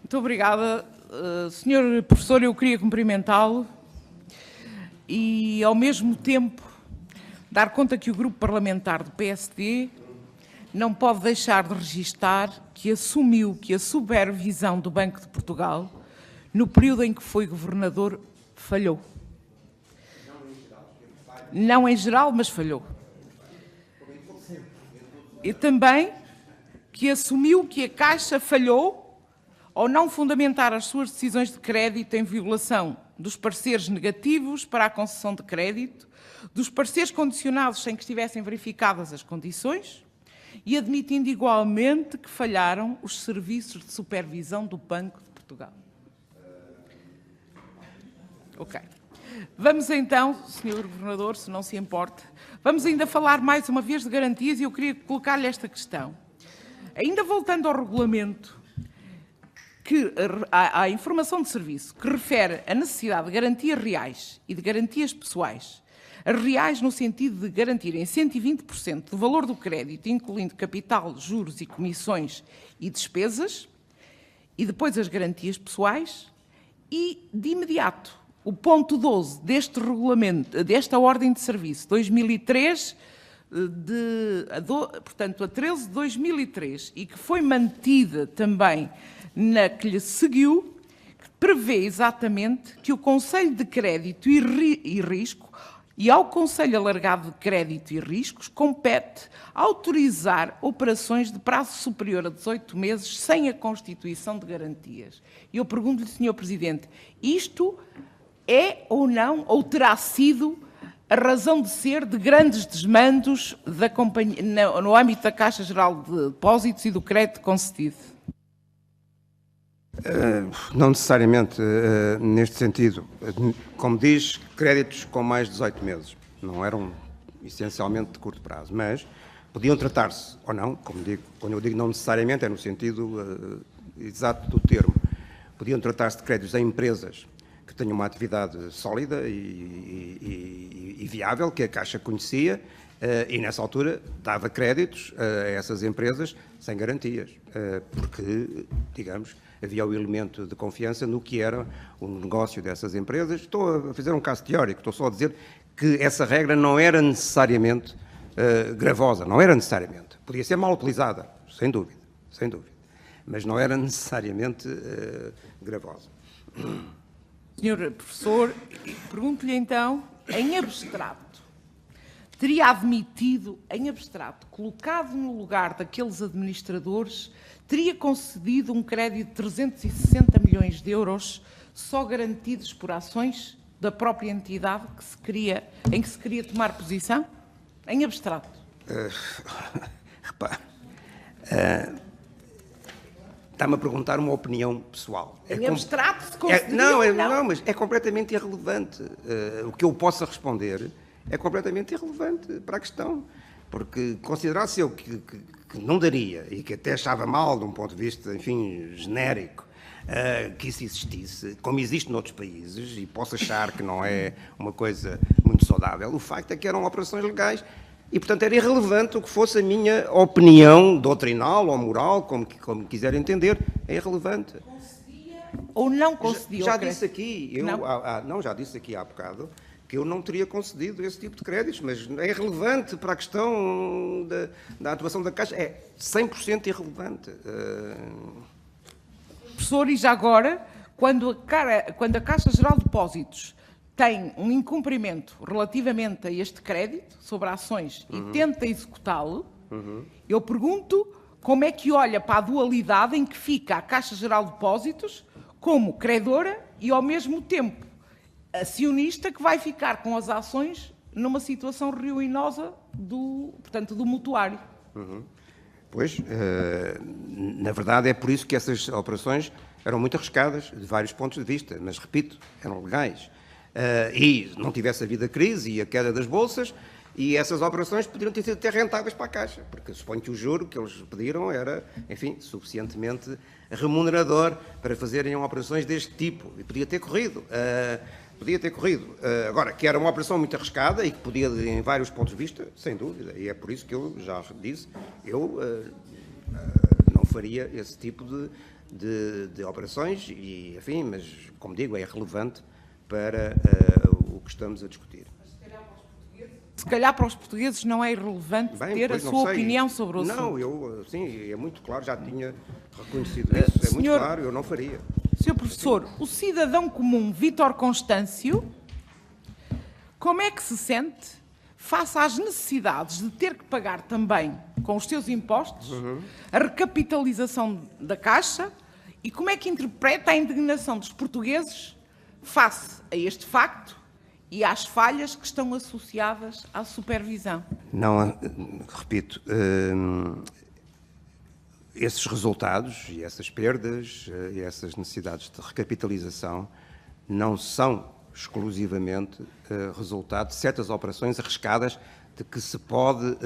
Muito obrigada. Senhor Professor, eu queria cumprimentá-lo e, ao mesmo tempo, dar conta que o Grupo Parlamentar do PSD não pode deixar de registar que assumiu que a supervisão do Banco de Portugal, no período em que foi governador, falhou. Não em geral, mas falhou. E também que assumiu que a Caixa falhou ao não fundamentar as suas decisões de crédito em violação dos pareceres negativos para a concessão de crédito, dos pareceres condicionados sem que estivessem verificadas as condições e admitindo igualmente que falharam os serviços de supervisão do Banco de Portugal. Ok. Vamos então, Sr. Governador, se não se importa, vamos ainda falar mais uma vez de garantias e eu queria colocar-lhe esta questão. Ainda voltando ao regulamento, à informação de serviço, que refere a necessidade de garantias reais e de garantias pessoais, as reais no sentido de garantirem 120% do valor do crédito, incluindo capital, juros e comissões e despesas, e depois as garantias pessoais, e, de imediato, o ponto 12 deste regulamento, desta ordem de serviço, 2003, portanto, a 13 de 2003, e que foi mantida também na que lhe seguiu, que prevê exatamente que o Conselho de Crédito e Risco e ao Conselho Alargado de Crédito e Riscos compete autorizar operações de prazo superior a 18 meses sem a constituição de garantias. E eu pergunto-lhe, Sr. Presidente, isto é ou não, ou terá sido a razão de ser de grandes desmandos da companhia, no âmbito da Caixa Geral de Depósitos e do crédito concedido? Não necessariamente neste sentido. Como diz, créditos com mais de 18 meses. Não eram essencialmente de curto prazo, mas podiam tratar-se, ou não, como digo, quando eu digo não necessariamente, é no sentido exato do termo. Podiam tratar-se de créditos a empresas que tenham uma atividade sólida e viável, que a Caixa conhecia, e nessa altura dava créditos a essas empresas sem garantias, porque, digamos, havia o elemento de confiança no que era o negócio dessas empresas. Estou a fazer um caso teórico, estou só a dizer que essa regra não era necessariamente gravosa, não era necessariamente. Podia ser mal utilizada, sem dúvida, mas não era necessariamente gravosa. Senhor Professor, pergunto-lhe então, em abstrato, teria admitido, em abstrato, colocado no lugar daqueles administradores, teria concedido um crédito de 360 milhões de euros só garantidos por ações da própria entidade em que se queria tomar posição? Em abstrato. Repare, está-me a perguntar uma opinião pessoal. Em abstrato se concederia não, mas é completamente irrelevante. O que eu possa responder é completamente irrelevante para a questão. Porque considerasse eu que não daria, e que até achava mal de um ponto de vista, enfim, genérico, que isso existisse, como existe noutros países, e posso achar que não é uma coisa muito saudável, o facto é que eram operações legais e, portanto, era irrelevante o que fosse a minha opinião doutrinal ou moral, como quiser entender, é irrelevante. Concedia ou não concedia? Já disse aqui, já disse aqui há bocado, que eu não teria concedido esse tipo de créditos, mas é irrelevante para a questão da atuação da Caixa, é 100% irrelevante. Professor, e já agora, quando a Caixa Geral de Depósitos tem um incumprimento relativamente a este crédito sobre ações e tenta executá-lo, eu pergunto como é que olha para a dualidade em que fica a Caixa Geral de Depósitos como credora e, ao mesmo tempo, acionista que vai ficar com as ações numa situação ruinosa do mutuário. Pois, na verdade é por isso que essas operações eram muito arriscadas, de vários pontos de vista, mas, repito, eram legais. E não tivesse havido a crise e a queda das bolsas, e essas operações poderiam ter sido até rentáveis para a Caixa, porque suponho que o juro que eles pediram era, enfim, suficientemente remunerador para fazerem operações deste tipo, e podia ter corrido. Agora, que era uma operação muito arriscada e que podia, em vários pontos de vista, sem dúvida, e é por isso que eu já disse, eu não faria esse tipo de operações, e, enfim, mas, como digo, é relevante para o que estamos a discutir. Se calhar para os portugueses não é irrelevante ter a sua opinião sobre o assunto. Não, sim, é muito claro, já tinha reconhecido isso, é muito claro, eu não faria. Sr. Professor, o cidadão comum Vítor Constâncio, como é que se sente face às necessidades de ter que pagar também, com os seus impostos, a recapitalização da Caixa, e como é que interpreta a indignação dos portugueses face a este facto e às falhas que estão associadas à supervisão? Não, repito, esses resultados e essas perdas e essas necessidades de recapitalização não são exclusivamente resultado de certas operações arriscadas de que se pode,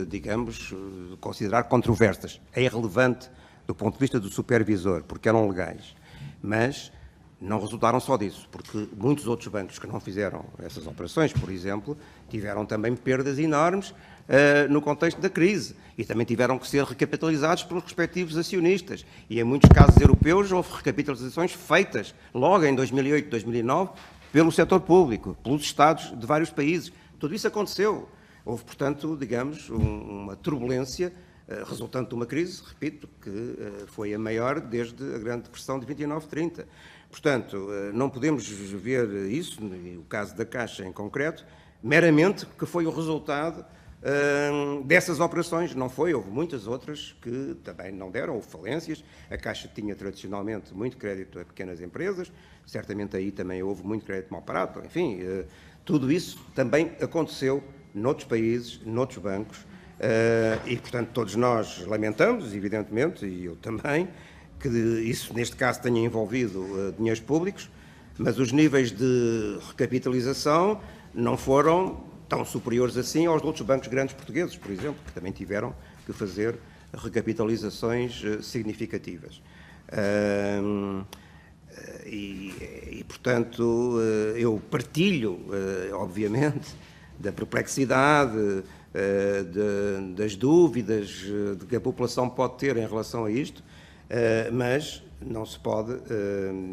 digamos, considerar controversas. É irrelevante do ponto de vista do supervisor, porque eram legais, mas não resultaram só disso, porque muitos outros bancos que não fizeram essas operações, por exemplo, tiveram também perdas enormes no contexto da crise e também tiveram que ser recapitalizados pelos respectivos acionistas. E em muitos casos europeus houve recapitalizações feitas logo em 2008, 2009, pelo setor público, pelos Estados de vários países. Tudo isso aconteceu. Houve, portanto, digamos, uma turbulência resultante de uma crise, repito, que foi a maior desde a Grande Depressão de 29-30. Portanto, não podemos ver isso, o caso da Caixa em concreto, meramente que foi o resultado dessas operações. Não foi, houve muitas outras que também não deram, houve falências. A Caixa tinha tradicionalmente muito crédito a pequenas empresas, certamente aí também houve muito crédito mal parado, enfim, tudo isso também aconteceu noutros países, noutros bancos, e, portanto, todos nós lamentamos, evidentemente, e eu também, que isso, neste caso, tenha envolvido dinheiros públicos, mas os níveis de recapitalização não foram tão superiores assim aos outros bancos grandes portugueses, por exemplo, que também tiveram que fazer recapitalizações significativas. Portanto, eu partilho, obviamente, da perplexidade, das dúvidas de que a população pode ter em relação a isto, mas não se pode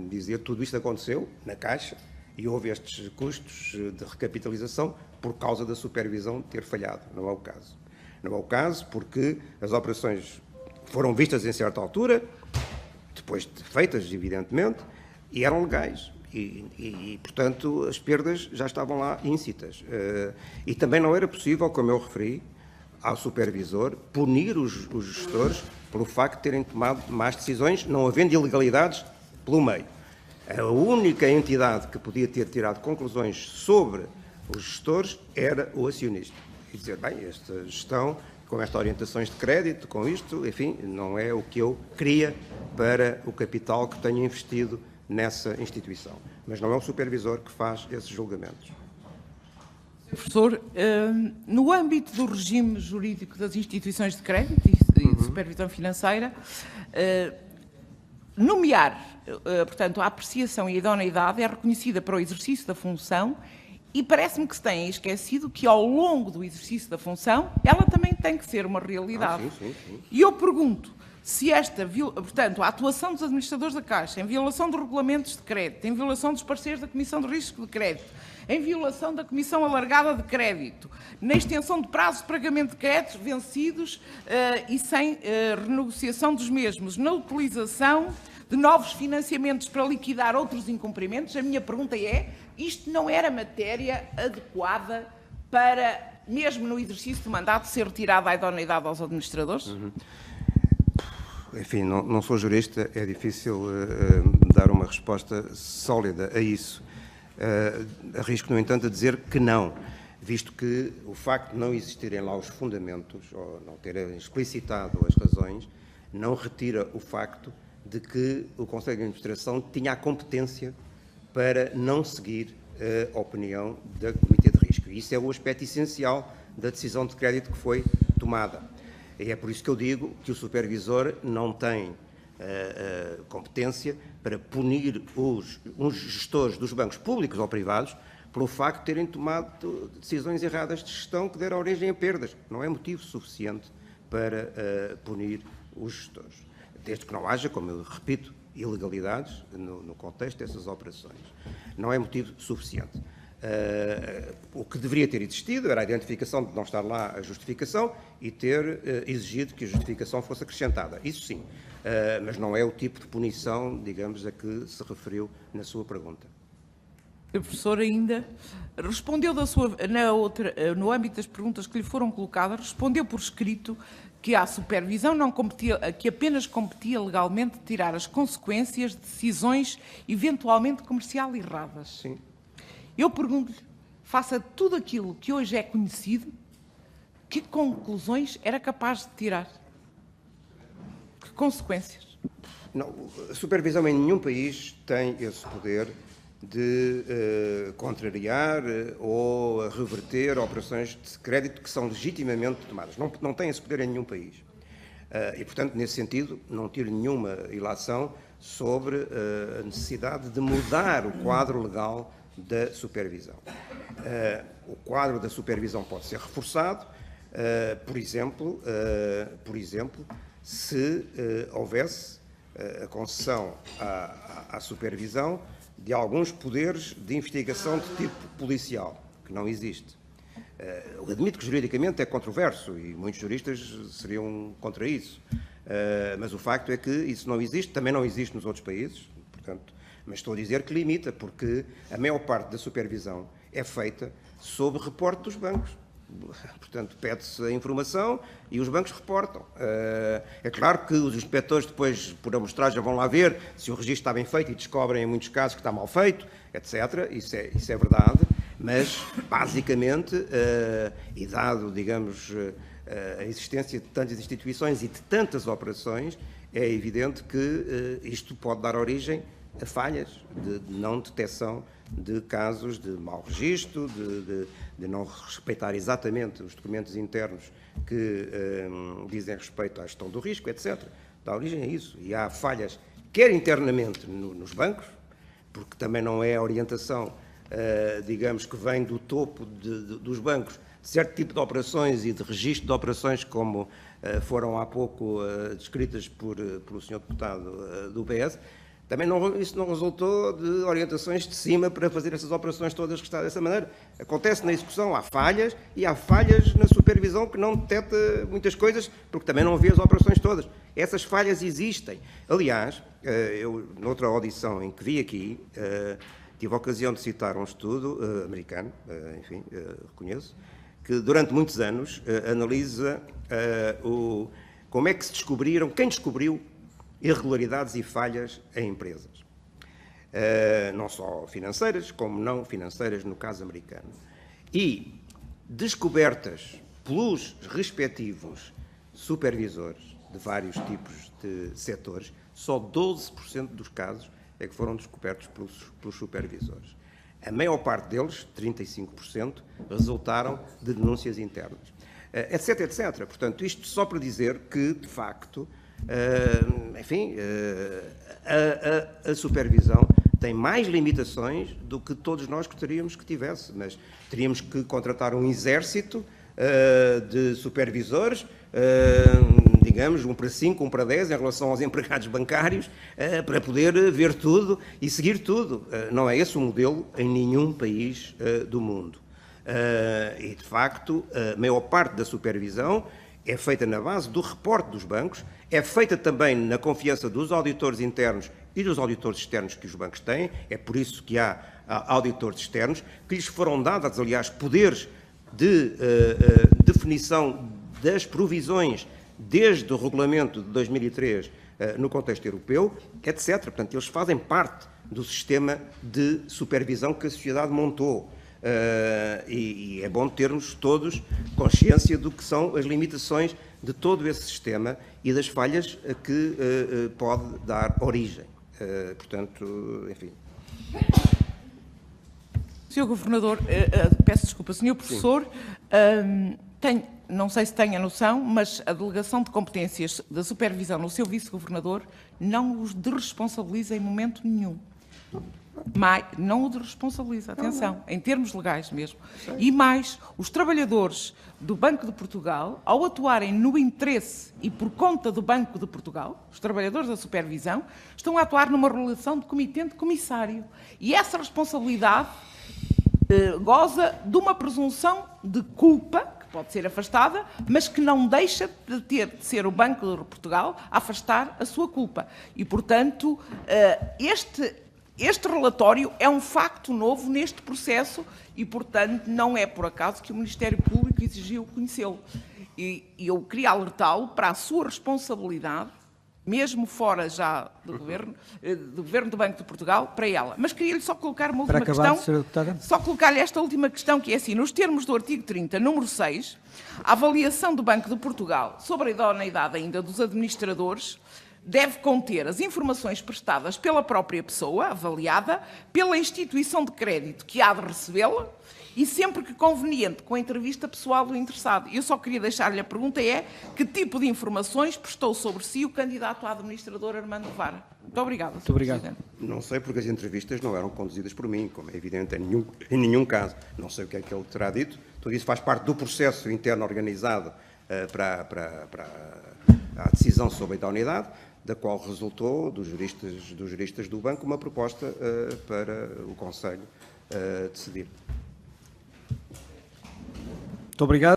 dizer que tudo isto aconteceu na Caixa e houve estes custos de recapitalização por causa da supervisão ter falhado. Não é o caso. Não é o caso porque as operações foram vistas em certa altura, depois de feitas, evidentemente, e eram legais. Portanto, as perdas já estavam lá íncitas. E também não era possível, como eu referi, ao supervisor punir os gestores pelo facto de terem tomado más decisões, não havendo ilegalidades pelo meio. A única entidade que podia ter tirado conclusões sobre os gestores era o acionista. E dizer, bem, esta gestão, com estas orientações de crédito, com isto, enfim, não é o que eu queria para o capital que tenho investido nessa instituição. Mas não é o supervisor que faz esses julgamentos. Professor, no âmbito do regime jurídico das instituições de crédito e de supervisão financeira, portanto, a apreciação e a idoneidade é reconhecida para o exercício da função e parece-me que se tem esquecido que, ao longo do exercício da função, ela também tem que ser uma realidade. Sim. E eu pergunto se portanto, a atuação dos administradores da Caixa em violação dos regulamentos de crédito, em violação dos pareceres da Comissão de Risco de Crédito, em violação da Comissão Alargada de Crédito, na extensão de prazos de pagamento de créditos vencidos e sem renegociação dos mesmos, na utilização de novos financiamentos para liquidar outros incumprimentos, a minha pergunta é, isto não era matéria adequada para, mesmo no exercício do mandato, ser retirada a idoneidade aos administradores? Enfim, não sou jurista, é difícil dar uma resposta sólida a isso. Arrisco, no entanto, a dizer que não, visto que o facto de não existirem lá os fundamentos, ou não terem explicitado as razões, não retira o facto de que o Conselho de Administração tinha a competência para não seguir a opinião da Comitê de Risco. E isso é o aspecto essencial da decisão de crédito que foi tomada. E é por isso que eu digo que o supervisor não tem competência para punir os gestores dos bancos públicos ou privados pelo facto de terem tomado decisões erradas de gestão que deram origem a perdas. Não é motivo suficiente para punir os gestores. desde que não haja, como eu repito, ilegalidades no contexto dessas operações. Não é motivo suficiente. O que deveria ter existido era a identificação de não estar lá a justificação e ter exigido que a justificação fosse acrescentada. Isso sim, mas não é o tipo de punição, digamos, a que se referiu na sua pergunta. O professor ainda respondeu no âmbito das perguntas que lhe foram colocadas, respondeu por escrito que a supervisão não competia, que apenas competia legalmente tirar as consequências de decisões eventualmente comercial erradas. Sim. Eu pergunto-lhe, face a tudo aquilo que hoje é conhecido, que conclusões era capaz de tirar? Que consequências? Não, a supervisão em nenhum país tem esse poder de contrariar ou reverter operações de crédito que são legitimamente tomadas. Não tem esse poder em nenhum país. E, portanto, nesse sentido, não tiro nenhuma ilação sobre a necessidade de mudar o quadro legal da supervisão. O quadro da supervisão pode ser reforçado, por exemplo, se houvesse a concessão à supervisão de alguns poderes de investigação de tipo policial, que não existe. Eu admito que juridicamente é controverso e muitos juristas seriam contra isso, mas o facto é que isso não existe, também não existe nos outros países, portanto, mas estou a dizer que limita, porque a maior parte da supervisão é feita sob reporte dos bancos. Portanto, pede-se a informação e os bancos reportam. É claro que os inspectores depois, por amostragem, vão lá ver se o registro está bem feito e descobrem em muitos casos que está mal feito, etc. Isso é verdade, mas, basicamente, e dado, digamos, a existência de tantas instituições e de tantas operações, é evidente que isto pode dar origem a falhas de não detecção de casos de mau registro, de não respeitar exatamente os documentos internos que dizem respeito à gestão do risco, etc. Dá origem a isso. E há falhas, quer internamente nos bancos, porque também não é a orientação, digamos, que vem do topo dos bancos, de certo tipo de operações e de registro de operações, como foram há pouco descritas pelo Sr. Deputado do PS, também isso não resultou de orientações de cima para fazer essas operações todas que está dessa maneira. Acontece na execução, há falhas, e há falhas na supervisão que não detecta muitas coisas, porque também não vê as operações todas. Essas falhas existem. Aliás, eu, noutra audição em que vi aqui, tive a ocasião de citar um estudo americano, enfim, reconheço, que durante muitos anos analisa como é que se descobriram, quem descobriu irregularidades e falhas em empresas, não só financeiras, como não financeiras, no caso americano. E descobertas pelos respectivos supervisores de vários tipos de setores, só 12% dos casos é que foram descobertos pelos supervisores. A maior parte deles, 35%, resultaram de denúncias internas, etc, etc. Portanto, isto só para dizer que, de facto, enfim, a supervisão tem mais limitações do que todos nós gostaríamos que tivesse, mas teríamos que contratar um exército de supervisores, digamos, 1 para 5, 1 para 10, em relação aos empregados bancários, para poder ver tudo e seguir tudo. Não é esse o modelo em nenhum país do mundo. E, de facto, a maior parte da supervisão é feita na base do reporte dos bancos, é feita também na confiança dos auditores internos e dos auditores externos que os bancos têm. É por isso que há auditores externos, que lhes foram dados, aliás, poderes de definição das provisões desde o regulamento de 2003 no contexto europeu, etc. Portanto, eles fazem parte do sistema de supervisão que a sociedade montou. E é bom termos todos consciência do que são as limitações de todo esse sistema e das falhas a que pode dar origem. Portanto, enfim. Sr. Governador, peço desculpa, Sr. Professor, não sei se tem a noção, mas a delegação de competências da supervisão no seu vice-governador não os desresponsabiliza em momento nenhum. Não o desresponsabiliza, atenção, em termos legais mesmo. E mais, os trabalhadores do Banco de Portugal, ao atuarem no interesse e por conta do Banco de Portugal, os trabalhadores da supervisão, estão a atuar numa relação de comitente-comissário. E essa responsabilidade goza de uma presunção de culpa, que pode ser afastada, mas que não deixa de ser o Banco de Portugal a afastar a sua culpa. E, portanto, este relatório é um facto novo neste processo e, portanto, não é por acaso que o Ministério Público exigiu conhecê-lo. E eu queria alertá-lo para a sua responsabilidade, mesmo fora já do Governo do Banco de Portugal, para ela. Mas queria-lhe só colocar uma última questão. Sra. Deputada. Só colocar-lhe esta última questão, que é assim, nos termos do artigo 30, número 6, a avaliação do Banco de Portugal sobre a idoneidade ainda dos administradores deve conter as informações prestadas pela própria pessoa avaliada, pela instituição de crédito que há de recebê-la e, sempre que conveniente, com a entrevista pessoal do interessado. Eu só queria deixar-lhe a pergunta que tipo de informações prestou sobre si o candidato a administrador Armando Vara? Muito obrigado. Muito obrigado. Não sei, porque as entrevistas não eram conduzidas por mim, como é evidente, em nenhum caso. Não sei o que é que ele terá dito. Tudo isso faz parte do processo interno organizado para a decisão sobre a idoneidade, da qual resultou, dos juristas do banco, uma proposta para o Conselho decidir. Muito obrigado.